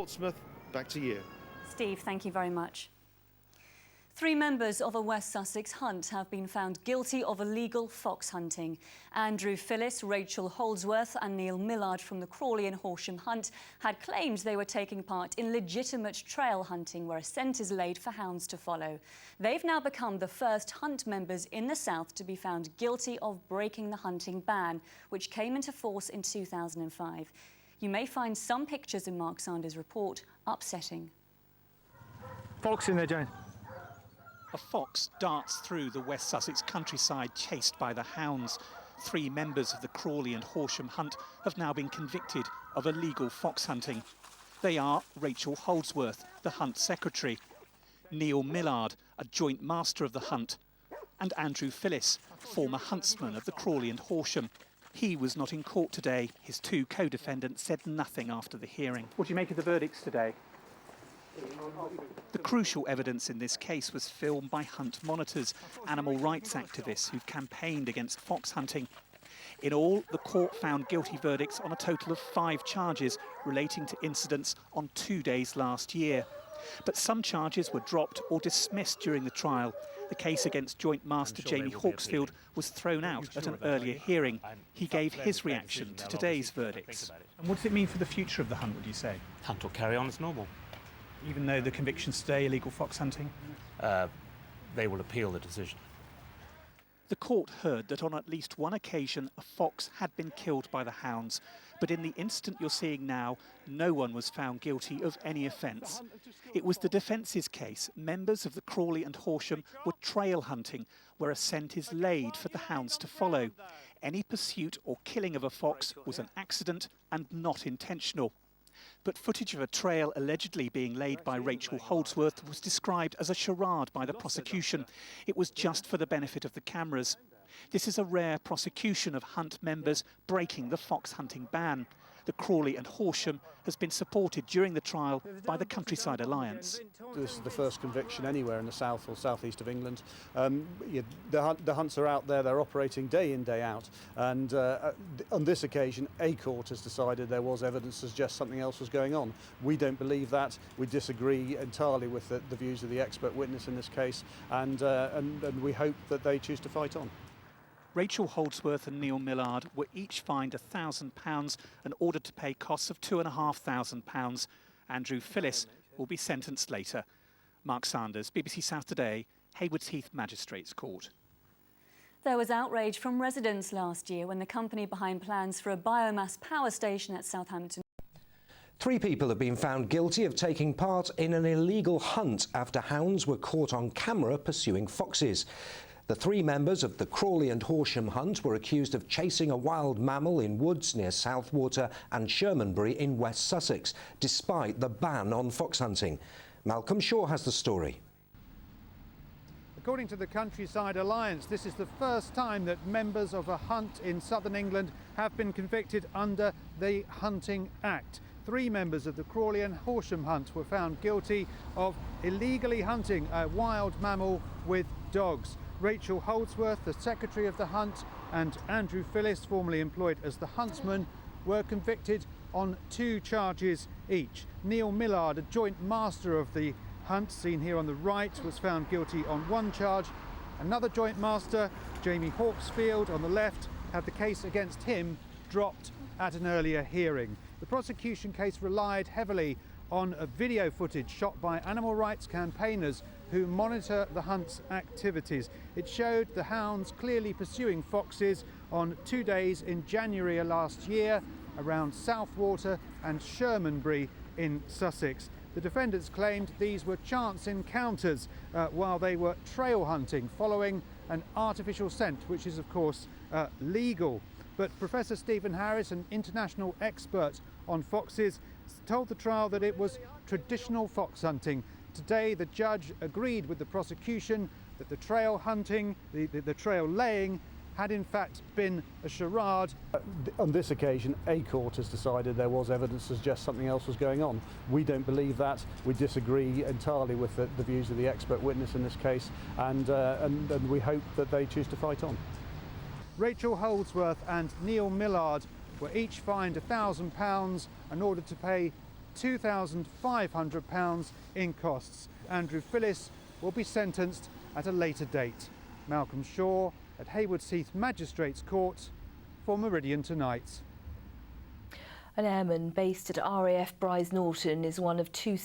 Portsmouth, back to you. Steve, thank you very much. 3 members of a West Sussex hunt have been found guilty of illegal fox hunting. Andrew Phillis, Rachel Holdsworth and Neil Millard from the Crawley and Horsham Hunt had claimed they were taking part in legitimate trail hunting where a scent is laid for hounds to follow. They've now become the first hunt members in the South to be found guilty of breaking the hunting ban, which came into force in 2005. You may find some pictures in Mark Sanders' report upsetting. Fox in there, Jane. A fox darts through the West Sussex countryside, chased by the hounds. 3 members of the Crawley and Horsham Hunt have now been convicted of illegal fox hunting. They are Rachel Holdsworth, the hunt secretary, Neil Millard, a joint master of the hunt, and Andrew Phillis, former huntsman of the Crawley and Horsham. He was not in court today. His 2 co-defendants said nothing after the hearing. What do you make of the verdicts today? The crucial evidence in this case was filmed by hunt monitors, animal rights activists who've campaigned against fox hunting. In all, the court found guilty verdicts on a total of 5 charges relating to incidents on 2 days last year. But some charges were dropped or dismissed during the trial. The case against Joint Master Jamie Hawksfield was thrown out at an earlier hearing. He gave his reaction to today's verdicts. And what does it mean for the future of the hunt, would you say? Hunt will carry on as normal. Even though the convictions today, illegal fox hunting? They will appeal the decision. The court heard that on at least one occasion a fox had been killed by the hounds, but in the incident you're seeing now, no one was found guilty of any offence. It was the defence's case. Members of the Crawley and Horsham were trail hunting, where a scent is laid for the hounds to follow. Any pursuit or killing of a fox was an accident and not intentional. But footage of a trail allegedly being laid by Rachel Holdsworth was described as a charade by the prosecution. It was just for the benefit of the cameras. This is a rare prosecution of hunt members breaking the fox hunting ban. The Crawley and Horsham has been supported during the trial by the Countryside Alliance. This is the first conviction anywhere in the south or southeast of England. The hunts are out there, they're operating day in, day out, and on this occasion a court has decided there was evidence to suggest something else was going on. We don't believe that. We disagree entirely with the views of the expert witness in this case, and we hope that they choose to fight on. Rachel Holdsworth and Neil Millard were each fined £1,000 and ordered to pay costs of £2,500. Andrew Phillis will be sentenced later. Mark Sanders, BBC South Today, Haywards Heath Magistrates Court. There was outrage from residents last year when the company behind plans for a biomass power station at Southampton. 3 people have been found guilty of taking part in an illegal hunt after hounds were caught on camera pursuing foxes. The 3 members of the Crawley and Horsham Hunt were accused of chasing a wild mammal in woods near Southwater and Shermanbury in West Sussex, despite the ban on fox hunting. Malcolm Shaw has the story. According to the Countryside Alliance, this is the first time that members of a hunt in southern England have been convicted under the Hunting Act. 3 members of the Crawley and Horsham Hunt were found guilty of illegally hunting a wild mammal with dogs. Rachel Holdsworth, the secretary of the hunt, and Andrew Phillis, formerly employed as the huntsman, were convicted on 2 charges each. Neil Millard, a joint master of the hunt, seen here on the right, was found guilty on 1 charge. Another joint master, Jamie Hawksfield, on the left, had the case against him dropped at an earlier hearing. The prosecution case relied heavily on a video footage shot by animal rights campaigners who monitor the hunt's activities. It showed the hounds clearly pursuing foxes on 2 days in January last year around Southwater and Shermanbury in Sussex. The defendants claimed these were chance encounters while they were trail hunting, following an artificial scent, which is of course legal. But Professor Stephen Harris, an international expert on foxes, told the trial that it was traditional fox hunting. Today, the judge agreed with the prosecution that the trail hunting, the trail laying, had in fact been a charade. On this occasion, a court has decided there was evidence to suggest something else was going on. We don't believe that. We disagree entirely with the views of the expert witness in this case, and we hope that they choose to fight on. Rachel Holdsworth and Neil Millard were each fined £1,000 and ordered to pay £2,500 in costs. Andrew Phillis will be sentenced at a later date. Malcolm Shaw at Haywards Heath Magistrates Court for Meridian Tonight. An airman based at RAF Bryce Norton is one of two